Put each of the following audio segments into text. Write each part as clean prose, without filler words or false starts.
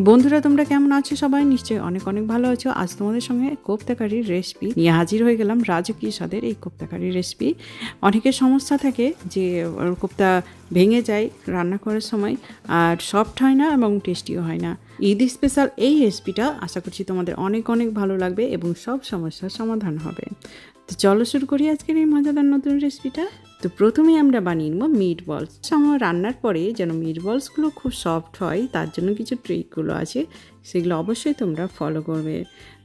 বন্ধুরা তোমরা কেমন আছো? সবাই নিশ্চয়ই অনেক অনেক ভালো আছো। আজ তোমাদের সঙ্গে কোপ্তা কারির রেসিপি নিয়ে হাজির হয়ে গেলাম। রাজকীয় স্বাদের এই কোপ্তা কারির রেসিপি। অনেকের সমস্যা থাকে যে কোপ্তা ভেঙে যায় রান্না করার সময়, আর সফট হয় না এবং টেস্টিও হয় না। ঈদ স্পেশাল এই রেসিপিটা আশা করছি তোমাদের অনেক অনেক ভালো লাগবে এবং সব সমস্যার সমাধান হবে। তো চলো শুরু করি আজকের এই মজাদার নতুন রেসিপিটা। তো প্রথমেই আমরা বানিয়ে নেব মিট বলস। আমার রান্নার পরে যেন মিট বলসগুলো খুব সফট হয় তার জন্য কিছু ট্রিকগুলো আছে, সেগুলো অবশ্যই তোমরা ফলো করবে।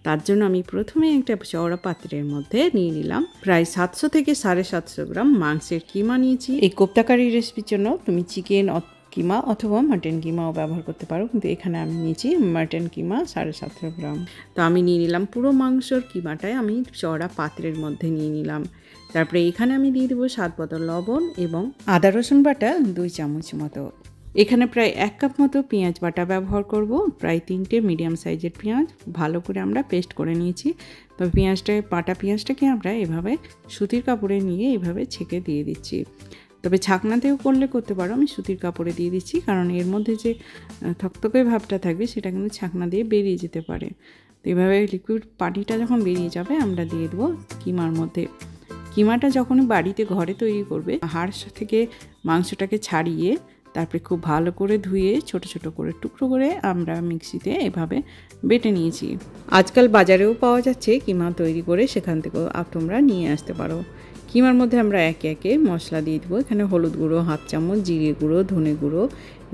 তার জন্য আমি প্রথমে একটা চওড়া পাত্রের মধ্যে নিয়ে নিলাম প্রায় 700 থেকে 750 গ্রাম মাংসের কিমা নিয়েছি। এই কোপ্তা কারি রেসিপির জন্য তুমি চিকেন কিমা অথবা মাটন কিমাও ব্যবহার করতে পারো, কিন্তু এখানে আমি নিয়েছি মাটন কিমা 750 গ্রাম। তো আমি নিয়ে নিলাম পুরো মাংসর কিমাটাই আমি চওড়া পাত্রের মধ্যে নিয়ে নিলাম। তারপরে এখানে আমি দিয়ে দেবো স্বাদ মতো লবণ এবং আদা রসুন বাটা 2 চামচ মতো। এখানে প্রায় 1 কাপ মতো পেঁয়াজ বাটা ব্যবহার করব, প্রায় 3টে মিডিয়াম সাইজের পেঁয়াজ ভালো করে আমরা পেস্ট করে নিয়েছি। তো বাটা পেঁয়াজটাকে আমরা এভাবে সুতির কাপড়ে নিয়ে এভাবে ছেঁকে দিয়ে দিচ্ছি। তবে ছাকনাতেও করতে পারো, আমি সুতির কাপড়ে দিয়ে দিচ্ছি কারণ এর মধ্যে যে থকথকে ভাবটা থাকবে সেটা কিন্তু ছাকনা দিয়ে বেরিয়ে যেতে পারে। তো এভাবে লিকুইড পানিটা যখন বেরিয়ে যাবে আমরা দিয়ে দেবো কিমার মধ্যে। কিমাটা যখন বাড়িতে ঘরে তৈরি করবে, হাড় থেকে মাংসটাকে ছাড়িয়ে তারপরে খুব ভালো করে ধুয়ে ছোট ছোট করে টুকরো করে আমরা মিক্সিতে এভাবে বেটে নিয়েছি। আজকাল বাজারেও পাওয়া যাচ্ছে কিমা তৈরি করে, সেখান থেকেও তোমরা নিয়ে আসতে পারো। কিমার মধ্যে আমরা একে একে মশলা দিয়ে দেবো। এখানে হলুদ গুঁড়ো 1/2 চামচ, জিরে গুঁড়ো, ধনে গুঁড়ো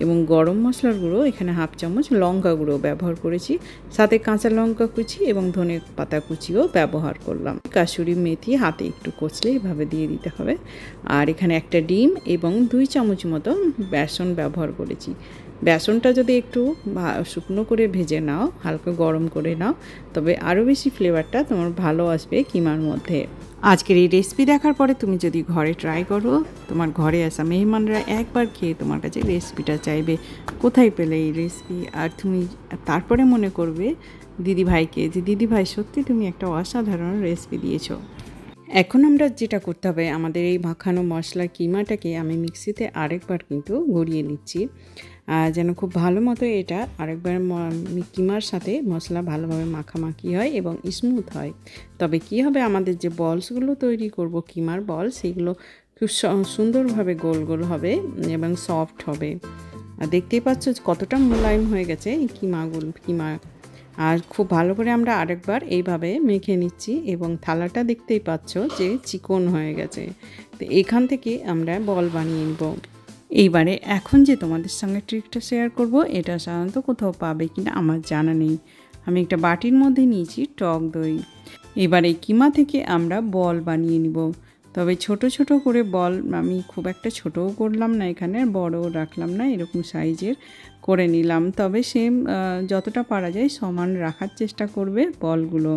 এবং গরম মশলার গুঁড়ো এখানে 1/2 চামচ, লঙ্কা গুঁড়ো ব্যবহার করেছি, সাথে কাঁচা লঙ্কা কুচি এবং ধনে পাতা কুচিও ব্যবহার করলাম। কাসুরি মেথি হাতে একটু কচলে এভাবে দিয়ে দিতে হবে। আর এখানে একটা ডিম এবং 2 চামচ মতো বেসন ব্যবহার করেছি। বেসনটা যদি একটু শুকনো করে ভেজে নাও, হালকা গরম করে নাও, তবে আরও বেশি ফ্লেভারটা তোমার ভালো আসবে কিমার মধ্যে। আজকের এই রেসিপি দেখার পরে তুমি যদি ঘরে ট্রাই করো, তোমার ঘরে আসা মেহমানরা একবার খেয়ে তোমার কাছে রেসিপিটা চাইবে কোথায় পেলে এই রেসিপি, আর তুমি তারপরে মনে করবে দিদিভাইকে যে দিদিভাই সত্যি তুমি একটা অসাধারণ রেসিপি দিয়েছো। এখন আমরা যেটা করতে হবে, আমাদের এই মাখানো মশলা কিমাটাকে আমি মিক্সিতে আরেকবার কিন্তু গড়িয়ে নিচ্ছি, যেন খুব ভালো মতো এটা আরেকবার কিমার সাথে মশলা ভালোভাবে মাখামাখি হয় এবং স্মুথ হয়। তবে কি হবে, আমাদের যে বলসগুলো তৈরি করব কিমার বল, সেগুলো খুব সুন্দরভাবে গোল গোল হবে এবং সফট হবে। আর দেখতেই পাচ্ছ কতটা মোলায়েম হয়ে গেছে এই কিমা। আর খুব ভালো করে আমরা আরেকবার এইভাবে মেখে নিচ্ছি এবং থালাটা দেখতেই পাচ্ছ যে চিকন হয়ে গেছে। তো এখান থেকে আমরা বল বানিয়ে নেব। এইবারে এখন যে তোমাদের সঙ্গে ট্রিকটা শেয়ার করব, এটা সাধারণত কোথাও পাবে কিনা আমার জানা নেই। আমি একটা বাটির মধ্যে নিয়েছি টক দই। এবারে কিমা থেকে আমরা বল বানিয়ে নিব। তবে ছোট ছোট করে বল, আমি খুব একটা ছোটও করলাম না, এখানে বড়ও রাখলাম না, এরকম সাইজের করে নিলাম। তবে সেম যতটা পারা যায় সমান রাখার চেষ্টা করবে বলগুলো।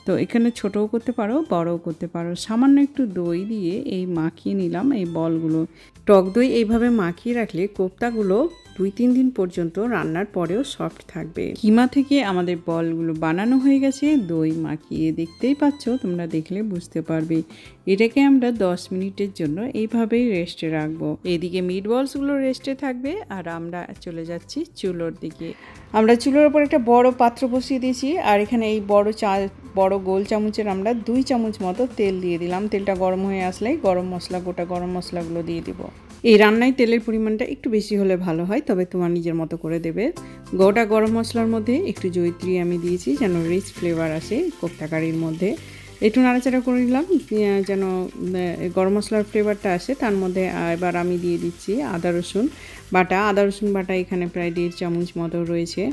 তো এখানে ছোটও করতে পারো, বড়ও করতে পারো। সামান্য একটু দই দিয়ে এই মাখিয়ে নিলাম এই বলগুলো। টক দই এইভাবে মাখিয়ে রাখলে কোপ্তাগুলো 2-3 দিন পর্যন্ত রান্নার পরেও সফট থাকবে। কিমা থেকে আমাদের বলগুলো বানানো হয়ে গেছে দই মাখিয়ে, দেখতেই পাচ্ছ, তোমরা দেখলে বুঝতে পারবে। এটাকে আমরা 10 মিনিটের জন্য এইভাবেই রেস্টে রাখবো। এদিকে মিট বলসগুলো রেস্টে থাকবে আর আমরা চলে যাচ্ছি চুলোর দিকে। আমরা চুলোর ওপর একটা বড় পাত্র বসিয়ে দিয়েছি, আর এখানে এই বড় গোল চামচের আমরা 2 চামচ মতো তেল দিয়ে দিলাম। তেলটা গরম হয়ে আসলেই গোটা গরম মশলাগুলো দিয়ে দিব। এই রান্নায় তেলের পরিমাণটা একটু বেশি হলে ভালো হয়, তবে তোমার নিজের মতো করে দেবে। গোটা গরম মশলার মধ্যে একটু জয়িত্রী আমি দিয়েছি যেন রিচ ফ্লেভার আসে কোপ্তা কারির মধ্যে। একটু নাড়াচাড়া করে নিলাম যেন গরম মশলার ফ্লেভারটা আসে। তার মধ্যে এবার আমি দিয়ে দিচ্ছি আদা রসুন বাটা এখানে প্রায় 1.5 চামচ মতো রয়েছে।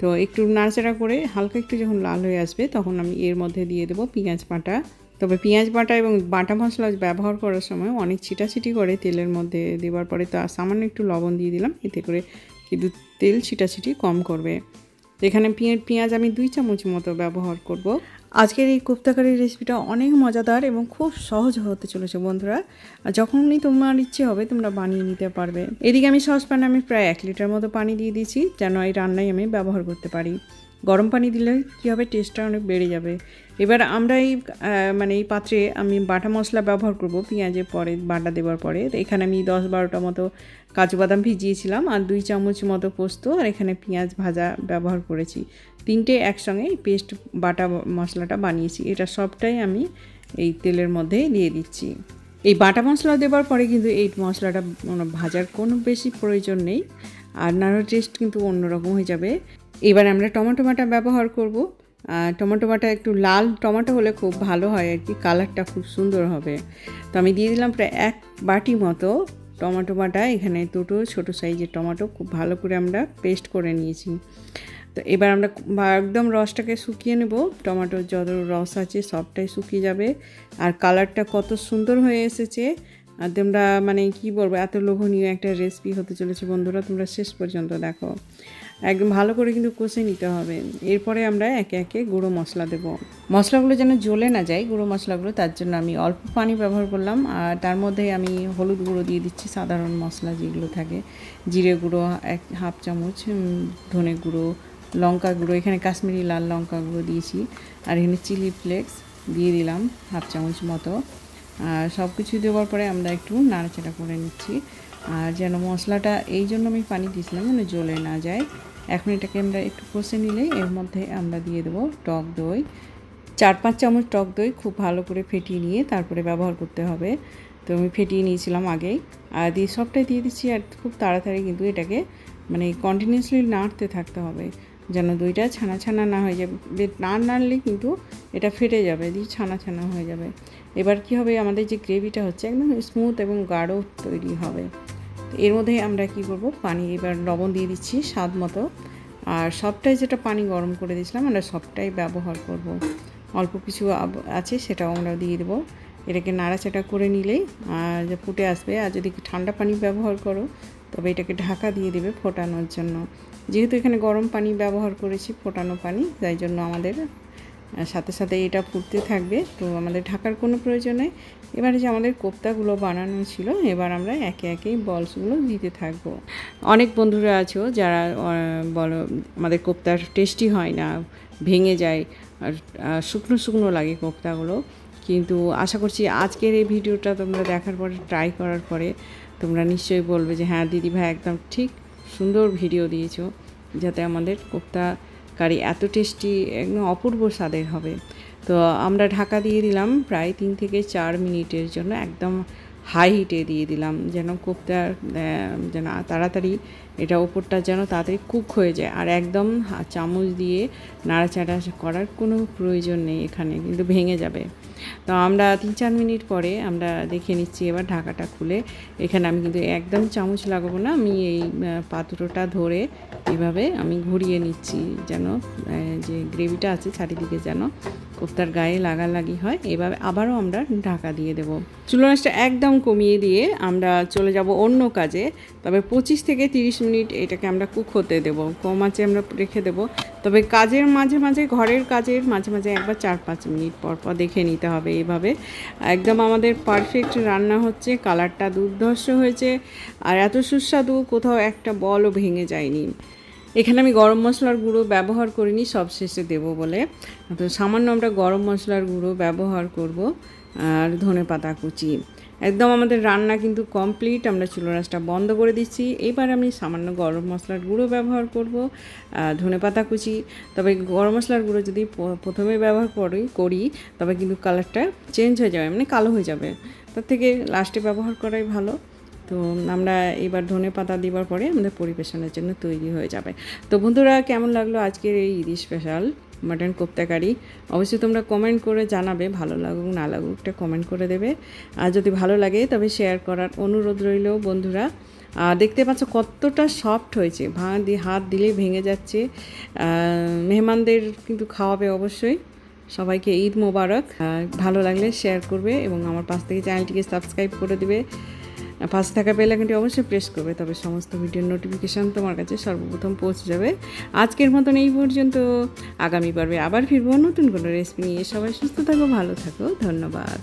তো একটু নাড়াচাড়া করে হালকা একটু যখন লাল হয়ে আসবে তখন আমি এর মধ্যে দিয়ে দেবো পেঁয়াজ বাটা। তবে পেঁয়াজ বাটা এবং বাটা মশলা ব্যবহার করার সময় অনেক ছিটাছিটি করে তেলের মধ্যে দেওয়ার পরে, তো সামান্য একটু লবণ দিয়ে দিলাম, এতে করে কিন্তু তেল ছিটাছিটি কম করবে। তো এখানে পেঁয়াজ আমি 2 চামচ মতো ব্যবহার করব। আজকের এই কোপ্তা কারির রেসিপিটা অনেক মজাদার এবং খুব সহজ হতে চলেছে বন্ধুরা। আর যখনই তোমার ইচ্ছে হবে তোমরা বানিয়ে নিতে পারবে। এদিকে আমি সসপ্যানে প্রায় 1 লিটার মতো পানি দিয়ে দিয়েছি যেন এই রান্নায় আমি ব্যবহার করতে পারি। গরম পানি দিলে কী হবে, টেস্টটা অনেক বেড়ে যাবে। এবার আমরা এই পাত্রে আমি বাটা মশলা ব্যবহার করব পেঁয়াজের পরে, বাটা দেওয়ার পরে। তো এখানে আমি 10-12টা মতো কাজু বাদাম ভিজিয়েছিলাম, আর 2 চামচ মতো পোস্ত, আর এখানে পেঁয়াজ ভাজা ব্যবহার করেছি। 3টে একসঙ্গে পেস্ট বাটা মশলাটা বানিয়েছি। এটা সবটাই আমি এই তেলের মধ্যে দিয়ে দিচ্ছি। এই বাটা মশলা দেওয়ার পরে কিন্তু এই মশলাটা ভাজার কোনো বেশি প্রয়োজন নেই, আর নাড়ার টেস্ট কিন্তু অন্যরকম হয়ে যাবে। এবার আমরা টমেটো বাটা ব্যবহার করব। টমেটো বাটা একটু লাল টমেটো হলে খুব ভালো হয় আর কি, কালারটা খুব সুন্দর হবে। তো আমি দিয়ে দিলাম প্রায় 1 বাটি মতো টমেটো বাটা। এখানে দুটো ছোটো সাইজের টমেটো খুব ভালো করে আমরা পেস্ট করে নিয়েছি। তো এবার আমরা একদম রসটাকে শুকিয়ে নেব, টমেটোর যত রস আছে সবটাই শুকিয়ে যাবে। আর কালারটা কত সুন্দর হয়ে এসেছে, আর তোমরা কি বলবো, এত লোভনীয় একটা রেসিপি হতে চলেছে বন্ধুরা, তোমরা শেষ পর্যন্ত দেখো। একদম ভালো করে কিন্তু কষে নিতে হবে। এরপরে আমরা একে একে গুঁড়ো মশলা দেব। মশলাগুলো যেন জ্বলে না যায়, গুঁড়ো মশলাগুলো, তার জন্য আমি অল্প পানি ব্যবহার করলাম। আর তার মধ্যে আমি হলুদ গুঁড়ো দিয়ে দিচ্ছি, সাধারণ মশলা যেগুলো থাকে, জিরে গুঁড়ো 1/2 চামচ, ধনে গুঁড়ো, লঙ্কা গুঁড়ো, এখানে কাশ্মীরি লাল লঙ্কা গুঁড়ো দিয়েছি, আর এখানে চিলি ফ্লেক্স দিয়ে দিলাম 1/2 চামচ মতো। আর সব কিছু দেওয়ার পরে আমরা একটু নাড়াচাড়া করে নিচ্ছি। আর যেন মশলাটা, এই জন্য আমি পানি দিয়েছিলাম যেন জ্বলে না যায়। এখন এটাকে আমরা একটু কষে নিলে এর মধ্যে আমরা দিয়ে দেবো টক দই, 4-5 চামচ টক দই খুব ভালো করে ফেটিয়ে নিয়ে তারপরে ব্যবহার করতে হবে। তো আমি ফেটিয়ে নিয়েছিলাম আগেই, আর দিয়ে সবটাই দিয়ে দিচ্ছি। আর খুব তাড়াতাড়ি কিন্তু এটাকে কন্টিনিউয়াসলি নাড়তে থাকতে হবে, যেন দইটা ছানা ছানা না হয়ে যাবে। না নাড়লে কিন্তু এটা ফেটে যাবে, দিয়ে ছানা ছানা হয়ে যাবে। এবার কি হবে, আমাদের যে গ্রেভিটা হচ্ছে একদম স্মুথ এবং গাঢ় তৈরি হবে। এর মধ্যে আমরা কি করব, পানি, এবার লবণ দিয়ে দিচ্ছি স্বাদ মতো। আর সবটাই যেটা পানি গরম করে দিয়েছিলাম আমরা সবটাই ব্যবহার করব। অল্প কিছু আছে সেটাও আমরা দিয়ে দেবো। এটাকে নাড়াচাড়া করে নিলেই ফুটে আসবে। আর যদি ঠান্ডা পানি ব্যবহার করো তবে এটাকে ঢাকা দিয়ে দেবে ফোটানোর জন্য। যেহেতু এখানে গরম পানি ব্যবহার করেছি, ফোটানো পানি, তাই জন্য আমাদের সাথে সাথে এটা ফুটতে থাকবে, তো আমাদের ঢাকার কোনো প্রয়োজন নেই। এবারে যে আমাদের কোপ্তাগুলো বানানো ছিল, এবার আমরা একে একে বলসগুলো দিতে থাকবো। অনেক বন্ধুরা আছো যারা বলো আমাদের কোপ্তা টেস্টি হয় না, ভেঙে যায়, আর শুকনো শুকনো লাগে কোপ্তাগুলো। কিন্তু আশা করছি আজকের এই ভিডিওটা তোমরা দেখার পরে, ট্রাই করার পরে তোমরা নিশ্চয়ই বলবে যে হ্যাঁ দিদি ভাই একদম ঠিক সুন্দর ভিডিও দিয়েছো, যাতে আমাদের কোপ্তা কারি এত টেস্টি, একদম অপূর্ব স্বাদের হবে। তো আমরা ঢাকা দিয়ে দিলাম প্রায় 3 থেকে 4 মিনিটের জন্য, একদম হাই হিটে দিয়ে দিলাম, যেন কোপ্তার যেন তাড়াতাড়ি এটা ওপরটা যেন তাড়াতাড়ি কুক হয়ে যায়। আর একদম চামচ দিয়ে নাড়াচাড়া করার কোনো প্রয়োজন নেই, এখানে কিন্তু ভেঙে যাবে। তো আমরা 3-4 মিনিট পরে আমরা দেখে নিচ্ছি এবার ঢাকাটা খুলে। এখানে আমি কিন্তু একদম চামচ লাগাবো না, আমি এই পাত্রটা ধরে এইভাবে আমি ঘুরিয়ে নিচ্ছি, যেন যে গ্রেভিটা আছে চারিদিকে যেন কোপ্তার গায়ে লাগালাগি হয়। এভাবে আবারও আমরা ঢাকা দিয়ে দেব। চুলা আঁচটা একদম কমিয়ে দিয়ে আমরা চলে যাব অন্য কাজে। তবে 25 থেকে 30 মিনিট এটাকে আমরা কুক হতে দেব, কম আঁচে আমরা রেখে দেব। তবে কাজের মাঝে মাঝে, ঘরের কাজের মাঝে মাঝে একবার 4-5 মিনিট পর পর দেখে নিতে হবে। এভাবে একদম আমাদের পারফেক্ট রান্না হচ্ছে, কালারটা দুর্ধর্ষ হয়েছে, আর এত সুস্বাদু, কোথাও একটা বলও ভেঙে যায়নি। এখানে আমি গরম মশলার গুঁড়ো ব্যবহার করিনি, সব শেষে দেবো বলে। তো সামান্য আমরা গরম মশলার গুঁড়ো ব্যবহার করব, আর ধনেপাতা কুচি। একদম আমাদের রান্না কিন্তু কমপ্লিট, আমরা চুলার আঁচটা বন্ধ করে দিচ্ছি। এবার আমি সামান্য গরম মশলার গুঁড়ো ব্যবহার করব, ধনেপাতা কুচি। তবে গরম মশলার গুঁড়ো যদি প্রথমে ব্যবহার করি তবে কিন্তু কালারটা চেঞ্জ হয়ে যাবে, কালো হয়ে যাবে, তার থেকে লাস্টে ব্যবহার করাই ভালো। তো আমরা এবার ধনেপাতা দেওয়ার পরে আমাদের পরিবেশনের জন্য তৈরি হয়ে যাবে। তো বন্ধুরা, কেমন লাগলো আজকের এই ঈদ স্পেশাল মাটন কোপ্তা কারি? অবশ্যই তোমরা কমেন্ট করে জানাবে, ভালো লাগুক না লাগুক একটা কমেন্ট করে দেবে। আর যদি ভালো লাগে তবে শেয়ার করার অনুরোধ রইল বন্ধুরা। দেখতে পাচ্ছ কতটা সফট হয়েছে, হাত দিলেই ভেঙে যাচ্ছে। মেহমানদের কিন্তু খাওয়াবে অবশ্যই। সবাইকে ঈদ মোবারক। ভালো লাগলে শেয়ার করবে এবং আমার পাশ থেকে চ্যানেলটিকে সাবস্ক্রাইব করে দেবে। পাশে থাকা বেল আইকনটি অবশ্যই প্রেস করবে, তবে সমস্ত ভিডিওর নোটিফিকেশান তোমার কাছে সর্বপ্রথম পৌঁছে যাবে। আজকের মতন এই পর্যন্ত, আগামী পর্বে আবার ফিরবো নতুন কোনো রেসিপি নিয়ে। সবাই সুস্থ থাকো, ভালো থাকো, ধন্যবাদ।